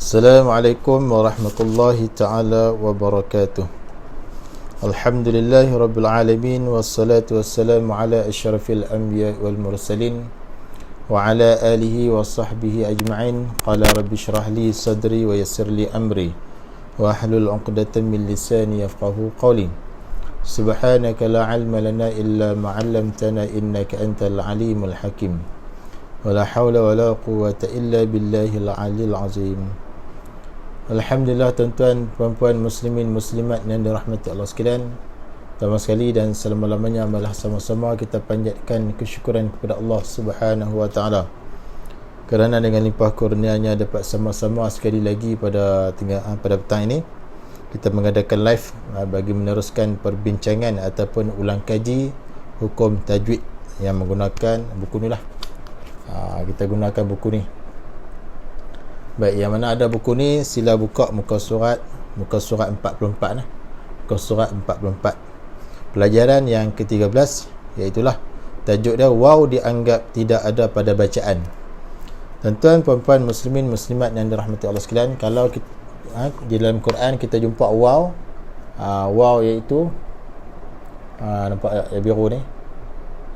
Assalamualaikum warahmatullahi ta'ala wabarakatuh. Alhamdulillahi rabbil alamin, wassalatu wassalamu ala asyrafil anbiya wal mursalin wa ala alihi wa sahbihi ajma'in. Qala rabbi syrah li sadri wa yassir li amri wa ahlul 'uqdatam min lisani yafqahu qawli. Subhanaka la 'ilma lana illa ma 'allamtana innaka antal alimul hakim. Wa la hawla wa la quwwata illa billahil 'aliyyil 'azim. Alhamdulillah, tuan-tuan, puan-puan, muslimin, muslimat yang dirahmati Allah sekalian, pertama sekali dan selama-lamanya malah sama-sama kita panjatkan kesyukuran kepada Allah Subhanahu wa taala kerana dengan limpah kurnianya dapat sama-sama sekali lagi pada petang ini kita mengadakan live bagi meneruskan perbincangan ataupun ulang kaji hukum tajwid yang menggunakan buku ni lah. Kita gunakan buku ni. Baik, yang mana ada buku ni sila buka muka surat 44 lah. Muka surat 44. Pelajaran yang ke-13 iaitulah tajuk dia waw dianggap tidak ada pada bacaan. Tuan-tuan, puan-puan, muslimin, muslimat yang dirahmati Allah sekalian, kalau kita, di dalam Quran kita jumpa waw, waw iaitu nampak yang biru ni,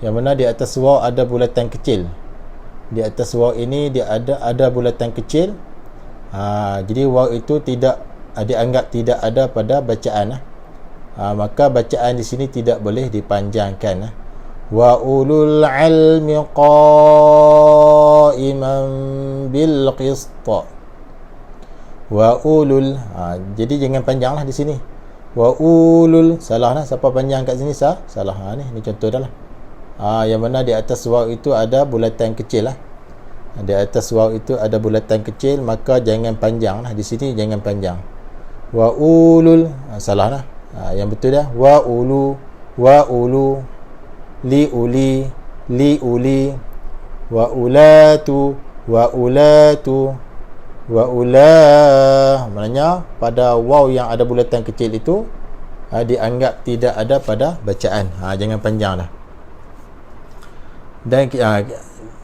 yang mana di atas waw ada bulatan kecil. Di atas waw ini dia ada bulatan kecil. Jadi waw itu tidak dianggap tidak ada pada bacaan. Maka bacaan di sini tidak boleh dipanjangkan. Wa ulul ilmi qa'iman bil qist. Wa ulul, jadi jangan panjanglah di sini. Wa ulul, salah lah, siapa panjang kat sini salah. Ni contoh dah lah. Yang mana di atas waw itu ada bulatan kecil lah. Di atas waw itu ada bulatan kecil, maka jangan panjang lah. Di sini jangan panjang. Wa ulul, salah lah. Yang betul dah wa ulu, li uli, wa ulatu, wa ulah. Maknanya pada waw yang ada bulatan kecil itu dianggap tidak ada pada bacaan. Jangan panjang lah. Dan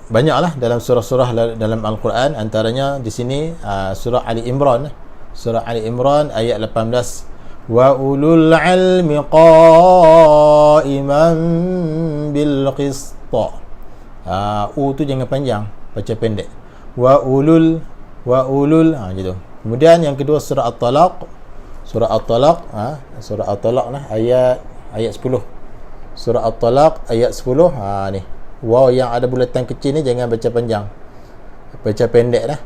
banyaklah dalam surah-surah dalam Al-Quran, antaranya di sini surah Ali Imran. Surah Ali Imran ayat 18. Wa ulul ilmi qa'iman bil qist. U tu jangan panjang, baca pendek. Wa ulul gitu. Kemudian yang kedua surah At-Talaq. Surah At-Talaq lah ayat 10. Surah At-Talaq ayat 10. Ni waw yang ada bulatan kecil ni jangan baca panjang, baca pendek dah.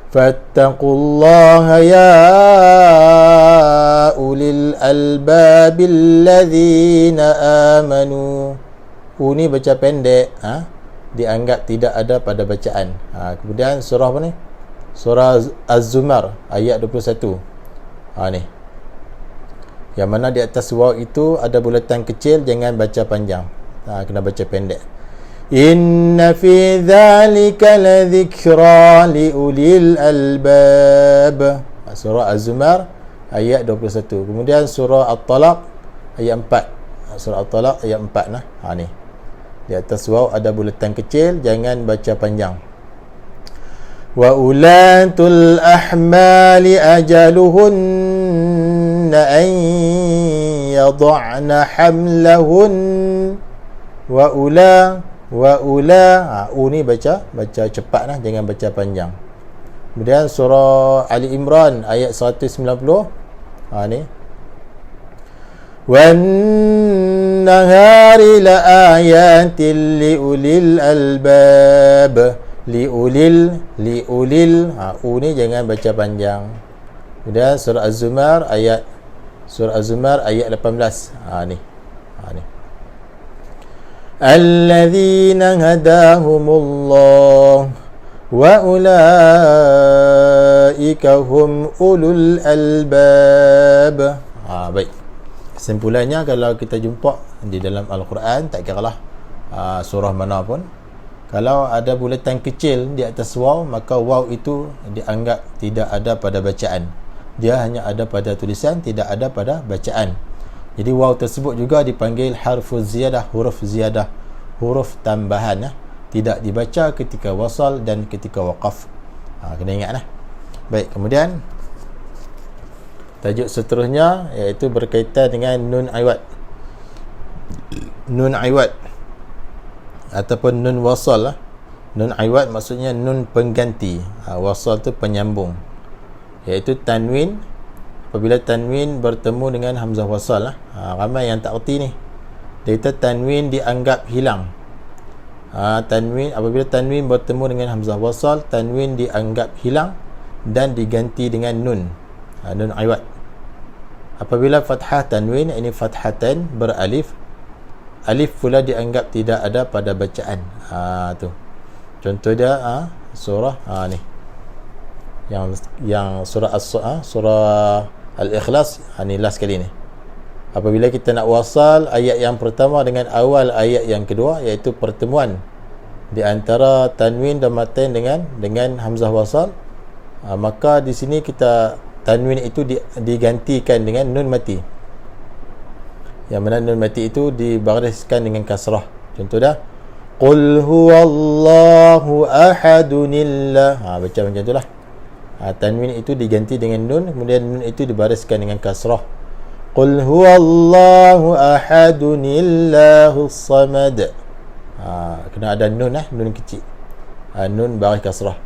Fattaqullaha ya ulil albabil ladzina amanu. Ni baca pendek, dianggap tidak ada pada bacaan. Kemudian surah apa ni? Surah Az-Zumar ayat 21. Ni yang mana di atas waw itu ada bulatan kecil, jangan baca panjang, kena baca pendek. Inna fi dhalika la dhikra li ulil albab. Surah Az-Zumar ayat 21. Kemudian surah At-Talaq ayat 4. Surah At-Talaq ayat 4 nah. Ni di atas waw ada bulatan kecil, jangan baca panjang. Wa ulatul ahmali ajaluhunna an yad'na hamlahun. Wa ula, ni baca cepat lah, jangan baca panjang. Kemudian surah Ali Imran ayat 190. Ni wan nahari la ayatin li ulil albab. Li ulil, ni jangan baca panjang. Kemudian surah Az-Zumar ayat 18. Ni alladzina hadahumullah wa ulaika hum ulul albab. Baik, kesimpulannya kalau kita jumpa di dalam Al-Quran, tak kiralah surah mana pun, kalau ada bulatan kecil di atas waw, maka waw itu dianggap tidak ada pada bacaan. Dia hanya ada pada tulisan, tidak ada pada bacaan. Jadi waw tersebut juga dipanggil harfuz ziyadah, huruf tambahan. Tidak dibaca ketika wasal dan ketika waqaf. Kena ingat lah. Baik, kemudian tajuk seterusnya iaitu berkaitan dengan nun iwad. Nun iwad ataupun nun wasal lah. Nun iwad maksudnya nun pengganti. Wasal tu penyambung, iaitu tanwin. Apabila tanwin bertemu dengan hamzah wasal lah. Ramai yang tak erti ni. Dia kata tanwin dianggap hilang. Apabila tanwin bertemu dengan hamzah wasal, tanwin dianggap hilang dan diganti dengan nun. Nun iwad. Apabila fathah tanwin, ini fathatan beralif, alif pula dianggap tidak ada pada bacaan. Tu contoh dia surah ni yang surah surah Al-Ikhlas, ni last kali ni. Apabila kita nak wasal ayat yang pertama dengan awal ayat yang kedua, iaitu pertemuan di antara tanwin dhammatain dengan hamzah wasal, maka di sini kita tanwin itu digantikan dengan nun mati. Yang mana nun mati itu dibariskan dengan kasrah. Contoh dah, qul huwallahu ahadunillah. Baca macam itulah. Tanwin itu diganti dengan nun, kemudian nun itu dibariskan dengan kasrah. Qul huwallahu ahadunillahus samad. Kena ada nun nun kecil. Nun baris kasrah.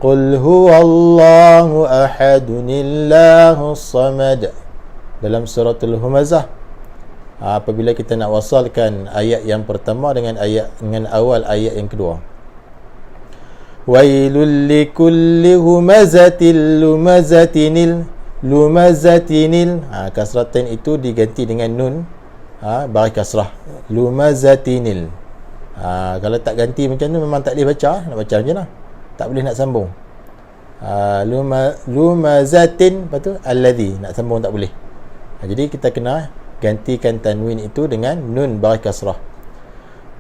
Qul huwallahu ahadunillahus samad. Dalam suratul Humazah, apabila kita nak wasalkan ayat yang pertama dengan awal ayat yang kedua. Wailul likulli humazatil lumazatinil. Kasratain itu diganti dengan nun baris kasrah. Lumazatinil. Kalau tak ganti macam tu memang tak boleh baca. Nak baca macam mana? Tak boleh nak sambung. Lumazatin, lepas tu alladhi, nak sambung tak boleh. Jadi kita kena gantikan tanwin itu dengan nun baris kasrah.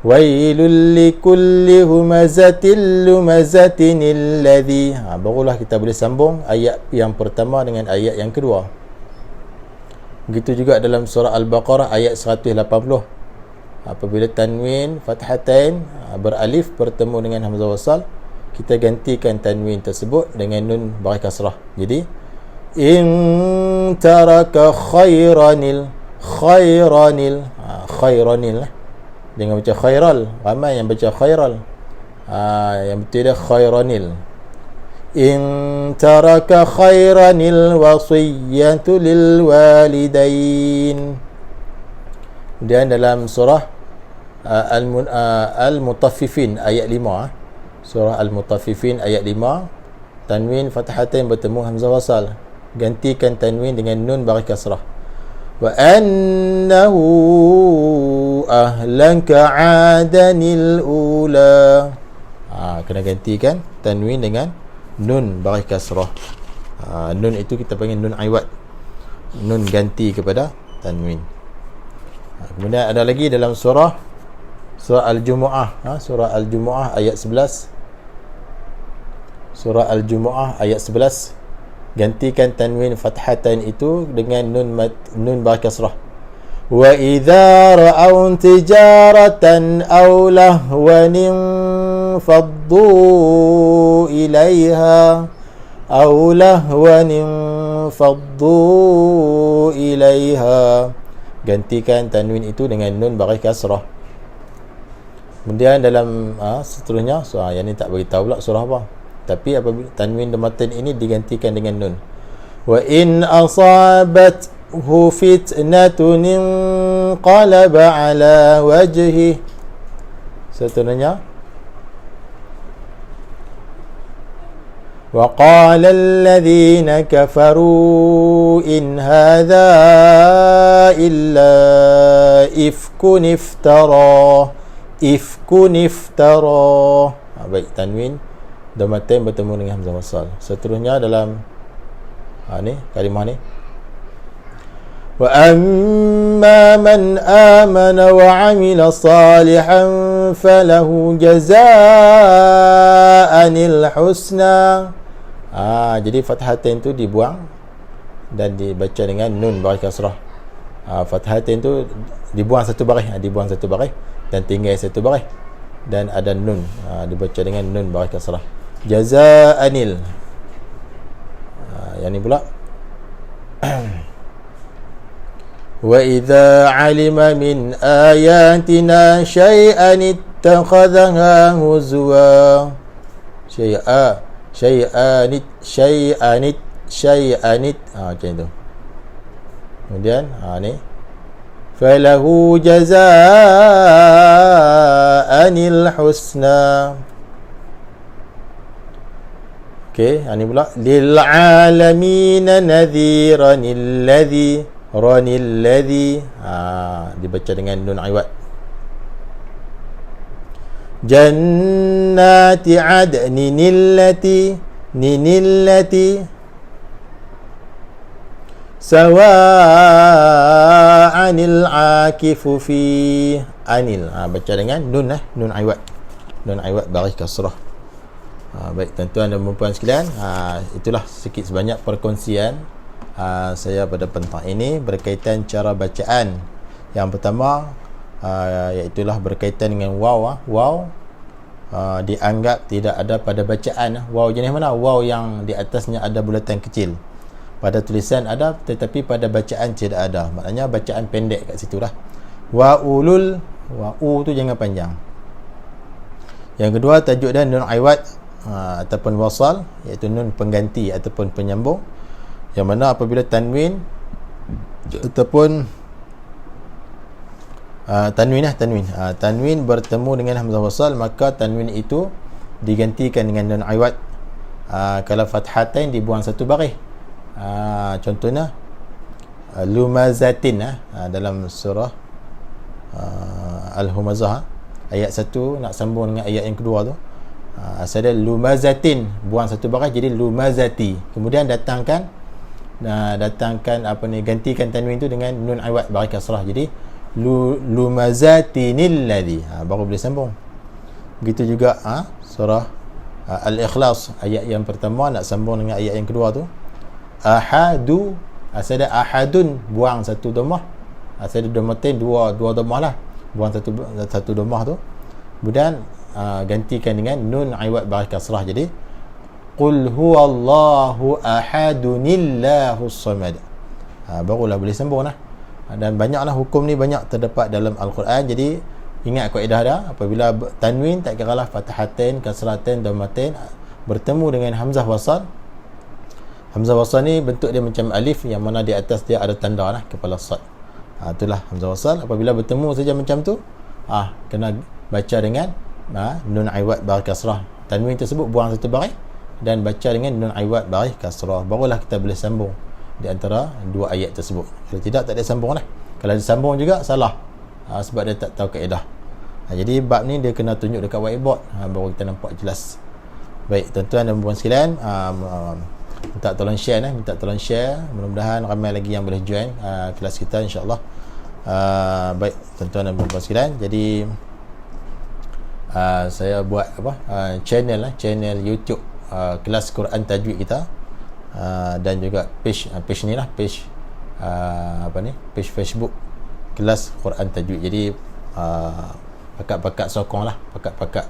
Wailul likulli humazatil lumazatinil ladhi. Barulah kita boleh sambung ayat yang pertama dengan ayat yang kedua. Begitu juga dalam surah Al-Baqarah ayat 180. Apabila tanwin fathatain beralif bertemu dengan hamzah wasal, kita gantikan tanwin tersebut dengan nun baris kasrah. Jadi in taraka khairanil lah. Jangan baca khairal. Ramai yang baca khairal. Yang betul dia khairanil. In taraka khairanil wasiyatu lil walidain. Kemudian dalam surah Al-Mutaffifin ayat 5, surah Al-Mutaffifin ayat 5, tanwin fathatain bertemu hamzah wasal, gantikan tanwin dengan nun baris kasrah. Wa annahu ahlanka adanil ula. Kena gantikan tanwin dengan nun baris kasrah. Nun itu kita panggil nun iwad, nun ganti kepada tanwin. Kemudian ada lagi dalam surah Al-Jumu'ah, surah Al-Jumu'ah ayat 11. Surah Al-Jumu'ah ayat 11, gantikan tanwin fathatan itu dengan nun baris kasrah. Wa idza ra'aw tijaratan aw lahwan faddu ilaiha gantikan tanwin itu dengan nun baris kasrah. Kemudian dalam seterusnya yang ni tak beritahu pula surah apa, tapi apabila tanwin dhammatain ini digantikan dengan nun. Wa in asabathu fitnatun qalaba ala wajhi. Seterusnya wa qala alladhina kafaru in hadha illa ifkun iftara. Baik, tanwin dhammatain bertemu dengan hamzah wasal. Seterusnya dalam ni kalimah ni, wa amma man amana wa amila salihan falahu jazaa'anil husna. Jadi fathatain tu dibuang dan dibaca dengan nun baris kasrah. Fathatain tu dibuang satu baris, dan tinggal satu baris, dan ada nun, dibaca dengan nun baris kasrah. Jazaa'anil. Yang ni pula wa idza 'alima min ayatina syai'an ittakhadhaha huzwa. Syai'an macam itu. Kemudian ni falahu jazaa'anil husna. Okey, ini pula lil alamin nadhiranil ladzi dibaca dengan nun iwad. Jannati adninillati sawa'anil akifu fi anil. Baca dengan nun iwad. Nun iwad baris kasrah. Baik tuan-tuan dan puan-puan sekalian, itulah sikit sebanyak perkongsian saya pada petang ini berkaitan cara bacaan. Yang pertama iaitulah berkaitan dengan waw. Waw dianggap tidak ada pada bacaan. Waw jenis mana? Waw yang di atasnya ada bulatan kecil. Pada tulisan ada, tetapi pada bacaan tidak ada. Maknanya bacaan pendek kat situ lah. Wa'ulul, wa'u tu jangan panjang. Yang kedua, tajuk dia nun iwad ataupun wasal, iaitu nun pengganti ataupun penyambung, yang mana apabila tanwin ataupun tanwin bertemu dengan hamzah wasal, maka tanwin itu digantikan dengan nun iwad. Kalau fathatain dibuang satu baris. Contohnya lumazatin dalam surah Al-Humazah ayat 1 nak sambung dengan ayat yang kedua tu, asal dia lumazatin, buang satu baris jadi lumazati. Kemudian datangkan gantikan tanwin tu dengan nun iwad baris kasrah, jadi lumazatinil ladzi, baru boleh sambung. Begitu juga surah Al-Ikhlas ayat yang pertama nak sambung dengan ayat yang kedua tu, ahadu, asal ada ahadun, buang satu dhammah, asal ada dhammatain, dua dhammah lah, buang satu dhammah tu. Kemudian gantikan dengan nun iwad baris kasrah, jadi qul huwallahu ahadunillahus samad, barulah boleh sambung lah. Dan banyaklah hukum ni, banyak terdapat dalam Al-Quran. Jadi ingat kaedah dah, apabila tanwin tak kiralah fathatain, kasratain, dhammatain bertemu dengan hamzah wasal. Hamzah wasal ni bentuk dia macam alif, yang mana di atas dia ada tanda lah, kepala sad. Itulah hamzah wasal. Apabila bertemu saja macam tu, kena baca dengan nun iwad baris kasrah. Tanwin tersebut buang satu baris dan baca dengan nun iwad baris kasrah, barulah kita boleh sambung di antara dua ayat tersebut. Kalau tidak, tak ada sambung lah. Kalau ada sambung juga salah, sebab dia tak tahu kaedah. Jadi bab ni dia kena tunjuk dekat whiteboard, baru kita nampak jelas. Baik tuan-tuan dan puan sekalian, minta tolong share, mudah-mudahan ramai lagi yang boleh join kelas kita, insya-Allah. Baik tuan-tuan dan puan sekalian, jadi saya buat channel YouTube kelas Quran tajwid kita, dan juga page ni lah, page Facebook kelas Quran tajwid. Jadi pakat-pakat sokong lah, pakat-pakat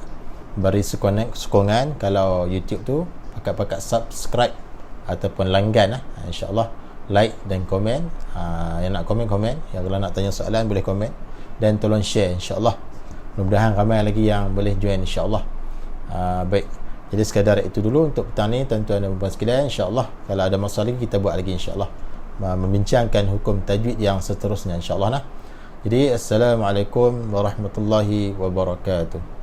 beri sokongan. Kalau YouTube tu pakat-pakat subscribe ataupun langgan lah, insya-Allah, like dan komen. Yang nak komen, yang kalau nak tanya soalan boleh komen, dan tolong share, insya-Allah. Mudah-mudahan ramai lagi yang boleh join, insya-Allah. Baik, jadi sekadar itu dulu untuk petang ni tuan-tuan dan puan sekalian. InsyaAllah kalau ada masalah lagi kita buat lagi, insyaAllah, membincangkan hukum tajwid yang seterusnya, insyaAllah. Jadi Assalamualaikum warahmatullahi wabarakatuh.